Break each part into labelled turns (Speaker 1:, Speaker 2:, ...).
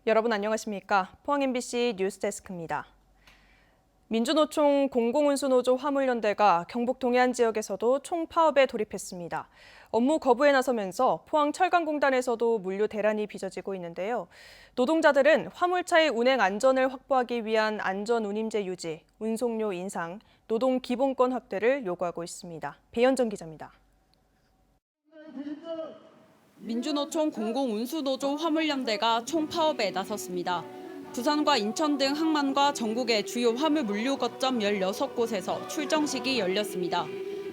Speaker 1: 여러분 안녕하십니까? 포항 MBC 뉴스데스크입니다. 민주노총 공공운수노조 화물연대가 경북 동해안 지역에서도 총파업에 돌입했습니다. 업무 거부에 나서면서 포항철강공단에서도 물류 대란이 빚어지고 있는데요. 노동자들은 화물차의 운행 안전을 확보하기 위한 안전운임제 유지, 운송료 인상, 노동 기본권 확대를 요구하고 있습니다. 배현정 기자입니다.
Speaker 2: 민주노총 공공운수노조 화물연대가 총파업에 나섰습니다. 부산과 인천 등 항만과 전국의 주요 화물 물류 거점 16곳에서 출정식이 열렸습니다.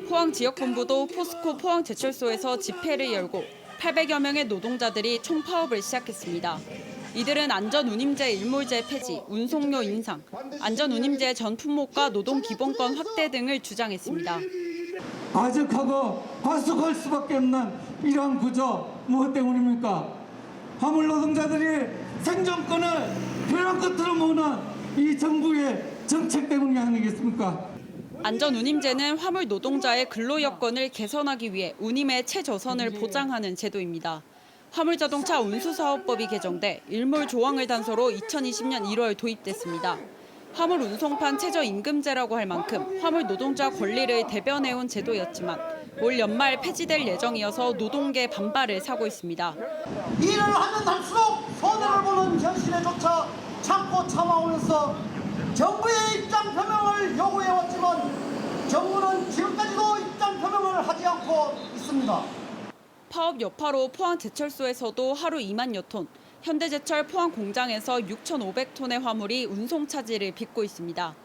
Speaker 2: 포항 지역본부도 포스코 포항제철소에서 집회를 열고 800여 명의 노동자들이 총파업을 시작했습니다. 이들은 안전운임제 일몰제 폐지, 운송료 인상, 안전운임제 전 품목과 노동기본권 확대 등을 주장했습니다.
Speaker 3: 과적하고 과속할 수밖에 없는 이러한 구조 무엇 때문입니까? 화물 노동자들이 생존권을 벼랑 끝으로 모으는 이 정부의 정책 때문이 아니겠습니까?
Speaker 2: 안전운임제는 화물 노동자의 근로 여건을 개선하기 위해 운임의 최저선을 보장하는 제도입니다. 화물자동차 운수사업법이 개정돼 일몰 조항을 단서로 2020년 1월 도입됐습니다. 화물 운송판 최저임금제라고 할 만큼 화물 노동자 권리를 대변해온 제도였지만 올 연말 폐지될 예정이어서 노동계 반발을 사고 있습니다.
Speaker 4: 일을 하면 할수록 손해를 보는 현실에조차 참고 참아오면서 정부의 입장 표명을 요구해왔지만 정부는 지금까지도 입장 표명을 하지 않고 있습니다.
Speaker 2: 파업 여파로 포항제철소에서도 하루 2만여 톤, 현대제철 포항 공장에서 6,500톤의 화물이 운송 차질을 빚고 있습니다.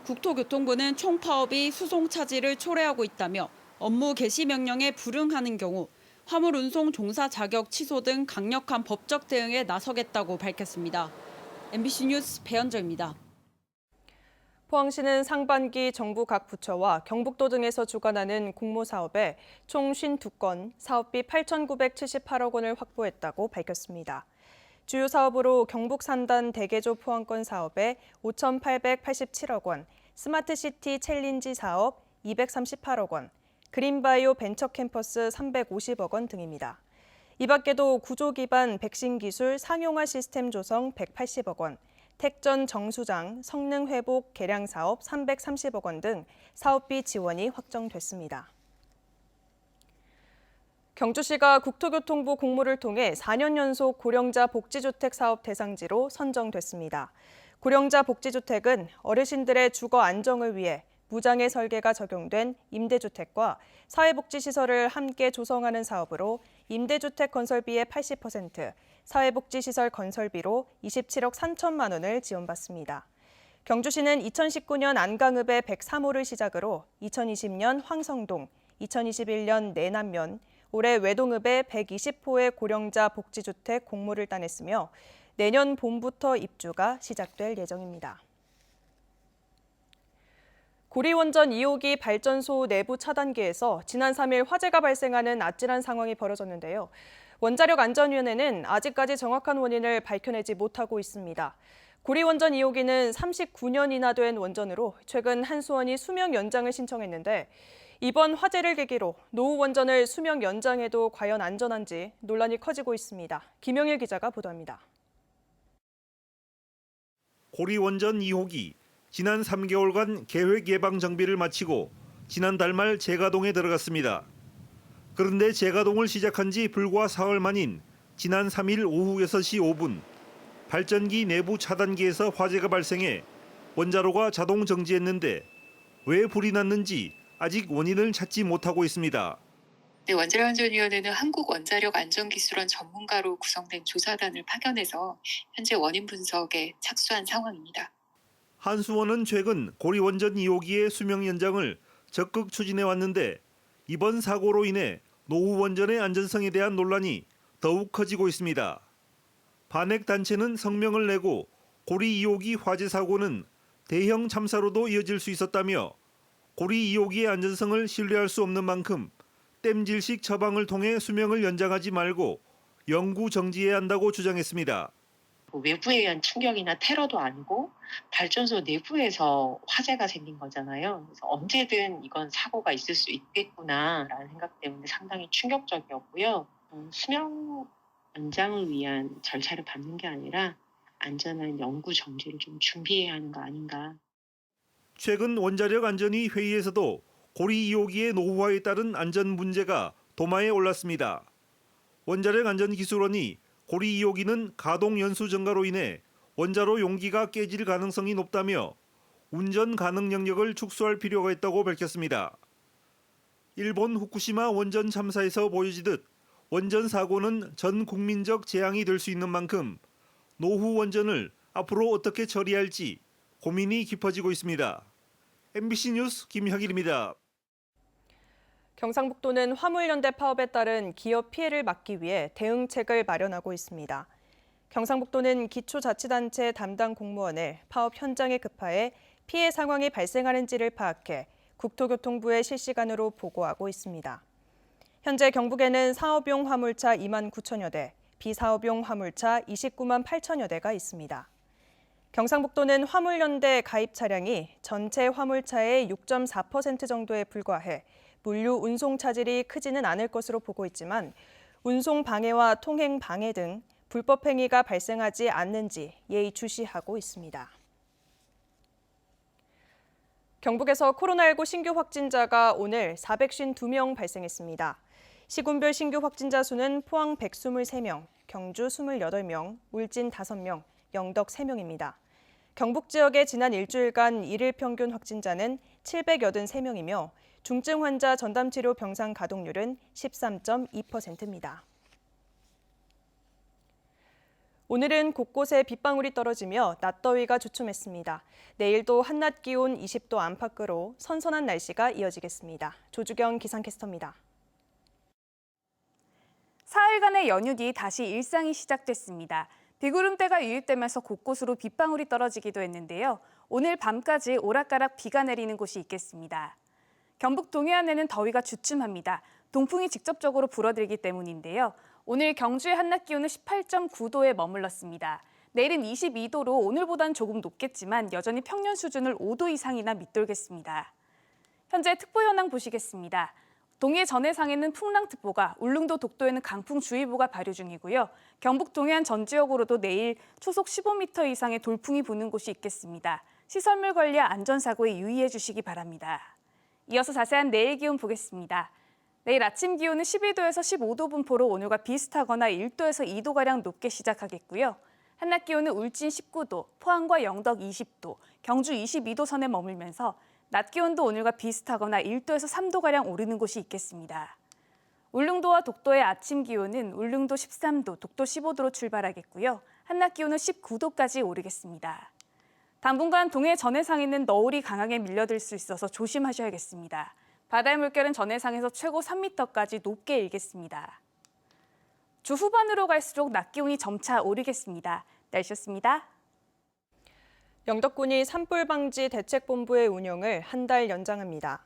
Speaker 2: 국토교통부는 총파업이 수송 차질을 초래하고 있다며 업무 개시 명령에 불응하는 경우 화물 운송 종사 자격 취소 등 강력한 법적 대응에 나서겠다고 밝혔습니다. MBC 뉴스 배현정입니다.
Speaker 1: 포항시는 상반기 정부 각 부처와 경북도 등에서 주관하는 공모사업에 총 52건, 사업비 8,978억 원을 확보했다고 밝혔습니다. 주요 사업으로 경북 3단 대개조 포항권 사업에 5,887억 원, 스마트시티 챌린지 사업 238억 원, 그린바이오 벤처캠퍼스 350억 원 등입니다. 이 밖에도 구조 기반 백신 기술 상용화 시스템 조성 180억 원, 택전 정수장 성능 회복 개량 사업 330억 원 등 사업비 지원이 확정됐습니다. 경주시가 국토교통부 공모를 통해 4년 연속 고령자 복지주택 사업 대상지로 선정됐습니다. 고령자 복지주택은 어르신들의 주거 안정을 위해 무장애 설계가 적용된 임대주택과 사회복지시설을 함께 조성하는 사업으로 임대주택 건설비의 80%, 사회복지시설 건설비로 27억 3천만 원을 지원받습니다. 경주시는 2019년 안강읍의 103호를 시작으로 2020년 황성동, 2021년 내남면, 올해 외동읍의 120호의 고령자 복지주택 공모를 따냈으며 내년 봄부터 입주가 시작될 예정입니다. 고리원전 2호기 발전소 내부 차단기에서 지난 3일 화재가 발생하는 아찔한 상황이 벌어졌는데요. 원자력안전위원회는 아직까지 정확한 원인을 밝혀내지 못하고 있습니다. 고리원전 2호기는 39년이나 된 원전으로 최근 한수원이 수명 연장을 신청했는데 이번 화재를 계기로 노후 원전을 수명 연장해도 과연 안전한지 논란이 커지고 있습니다. 김영일 기자가 보도합니다.
Speaker 5: 고리원전 2호기 지난 3개월간 계획 예방 정비를 마치고 지난달 말 재가동에 들어갔습니다. 그런데 재가동을 시작한 지 불과 사흘 만인 지난 3일 오후 6시 5분 발전기 내부 차단기에서 화재가 발생해 원자로가 자동 정지했는데 왜 불이 났는지 아직 원인을 찾지 못하고 있습니다.
Speaker 6: 네, 원자력안전위원회는 한국원자력안전기술원 전문가로 구성된 조사단을 파견해서 현재 원인 분석에 착수한 상황입니다.
Speaker 5: 한수원은 최근 고리원전 2호기의 수명 연장을 적극 추진해 왔는데 이번 사고로 인해 노후 원전의 안전성에 대한 논란이 더욱 커지고 있습니다. 반핵 단체는 성명을 내고 고리 2호기 화재 사고는 대형 참사로도 이어질 수 있었다며 고리 2호기의 안전성을 신뢰할 수 없는 만큼 땜질식 처방을 통해 수명을 연장하지 말고 영구 정지해야 한다고 주장했습니다.
Speaker 6: 외부에 의한 충격이나 테러도 아니고 발전소 내부에서 화재가 생긴 거잖아요. 그래서 언제든 이건 사고가 있을 수 있겠구나라는 생각 때문에 상당히 충격적이었고요. 수명 연장을 위한 절차를 밟는 게 아니라 안전한 연구 정지를 좀 준비해야 하는 거 아닌가.
Speaker 5: 최근 원자력 안전위 회의에서도 고리 2호기의 노후화에 따른 안전 문제가 도마에 올랐습니다. 원자력 안전기술원이 고리 2호기는 가동 연수 증가로 인해 원자로 용기가 깨질 가능성이 높다며 운전 가능 영역을 축소할 필요가 있다고 밝혔습니다. 일본 후쿠시마 원전 참사에서 보여지듯 원전 사고는 전 국민적 재앙이 될 수 있는 만큼 노후 원전을 앞으로 어떻게 처리할지 고민이 깊어지고 있습니다. MBC 뉴스 김혁일입니다.
Speaker 1: 경상북도는 화물연대 파업에 따른 기업 피해를 막기 위해 대응책을 마련하고 있습니다. 경상북도는 기초자치단체 담당 공무원을 파업 현장에 급파해 피해 상황이 발생하는지를 파악해 국토교통부에 실시간으로 보고하고 있습니다. 현재 경북에는 사업용 화물차 2만 9천여 대, 비사업용 화물차 29만 8천여 대가 있습니다. 경상북도는 화물연대 가입 차량이 전체 화물차의 6.4% 정도에 불과해 물류 운송 차질이 크지는 않을 것으로 보고 있지만 운송 방해와 통행 방해 등 불법 행위가 발생하지 않는지 예의주시하고 있습니다. 경북에서 코로나19 신규 확진자가 오늘 452명 발생했습니다. 시군별 신규 확진자 수는 포항 123명, 경주 28명, 울진 5명, 영덕 3명입니다. 경북 지역의 지난 일주일간 일일 평균 확진자는 783명이며 중증 환자 전담 치료 병상 가동률은 13.2%입니다. 오늘은 곳곳에 빗방울이 떨어지며 낮더위가 주춤했습니다. 내일도 한낮 기온 20도 안팎으로 선선한 날씨가 이어지겠습니다. 조주경 기상캐스터입니다.
Speaker 7: 사흘간의 연휴 뒤 다시 일상이 시작됐습니다. 비구름대가 유입되면서 곳곳으로 빗방울이 떨어지기도 했는데요. 오늘 밤까지 오락가락 비가 내리는 곳이 있겠습니다. 경북 동해안에는 더위가 주춤합니다. 동풍이 직접적으로 불어들기 때문인데요. 오늘 경주의 한낮 기온은 18.9도에 머물렀습니다. 내일은 22도로 오늘보단 조금 높겠지만 여전히 평년 수준을 5도 이상이나 밑돌겠습니다. 현재 특보 현황 보시겠습니다. 동해 전해상에는 풍랑특보가, 울릉도 독도에는 강풍주의보가 발효 중이고요. 경북 동해안 전 지역으로도 내일 초속 15m 이상의 돌풍이 부는 곳이 있겠습니다. 시설물 관리와 안전사고에 유의해 주시기 바랍니다. 이어서 자세한 내일 기온 보겠습니다. 내일 아침 기온은 12도에서 15도 분포로 오늘과 비슷하거나 1도에서 2도가량 높게 시작하겠고요. 한낮 기온은 울진 19도, 포항과 영덕 20도, 경주 22도 선에 머물면서 낮 기온도 오늘과 비슷하거나 1도에서 3도가량 오르는 곳이 있겠습니다. 울릉도와 독도의 아침 기온은 울릉도 13도, 독도 15도로 출발하겠고요. 한낮 기온은 19도까지 오르겠습니다. 당분간 동해 전해상에는 너울이 강하게 밀려들 수 있어서 조심하셔야겠습니다. 바다의 물결은 전해상에서 최고 3m까지 높게 일겠습니다. 주 후반으로 갈수록 낮 기온이 점차 오르겠습니다. 날씨였습니다.
Speaker 1: 영덕군이 산불방지 대책본부의 운영을 한 달 연장합니다.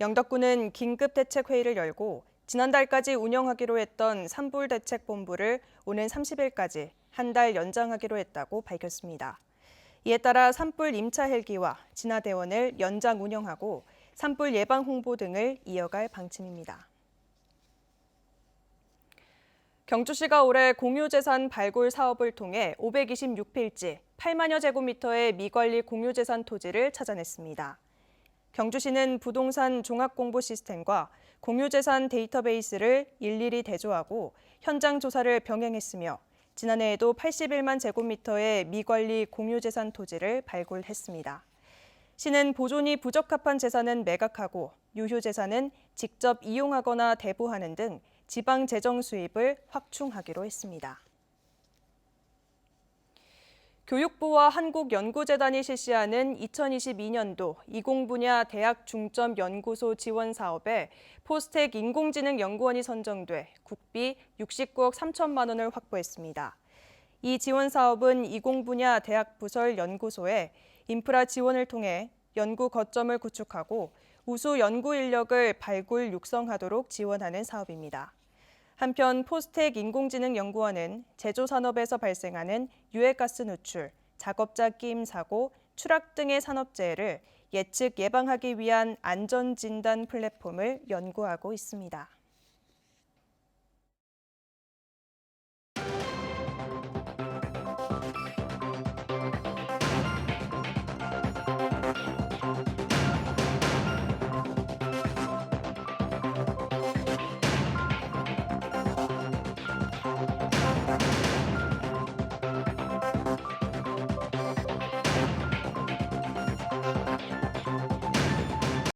Speaker 1: 영덕군은 긴급대책회의를 열고 지난달까지 운영하기로 했던 산불대책본부를 오는 30일까지 한 달 연장하기로 했다고 밝혔습니다. 이에 따라 산불 임차 헬기와 진화대원을 연장 운영하고 산불 예방 홍보 등을 이어갈 방침입니다. 경주시가 올해 공유재산 발굴 사업을 통해 526필지, 8만여 제곱미터의 미관리 공유재산 토지를 찾아냈습니다. 경주시는 부동산 종합공보 시스템과 공유재산 데이터베이스를 일일이 대조하고 현장 조사를 병행했으며 지난해에도 81만 제곱미터의 미관리 공유재산 토지를 발굴했습니다. 시는 보존이 부적합한 재산은 매각하고 유효 재산은 직접 이용하거나 대부하는 등 지방 재정 수입을 확충하기로 했습니다. 교육부와 한국연구재단이 실시하는 2022년도 이공분야 대학 중점 연구소 지원 사업에 포스텍 인공지능 연구원이 선정돼 국비 69억 3천만 원을 확보했습니다. 이 지원 사업은 이공분야 대학 부설 연구소에 인프라 지원을 통해 연구 거점을 구축하고 우수 연구 인력을 발굴 육성하도록 지원하는 사업입니다. 한편 포스텍 인공지능 연구원은 제조 산업에서 발생하는 유해가스 누출, 작업자 끼임 사고, 추락 등의 산업재해를 예측 예방하기 위한 안전진단 플랫폼을 연구하고 있습니다.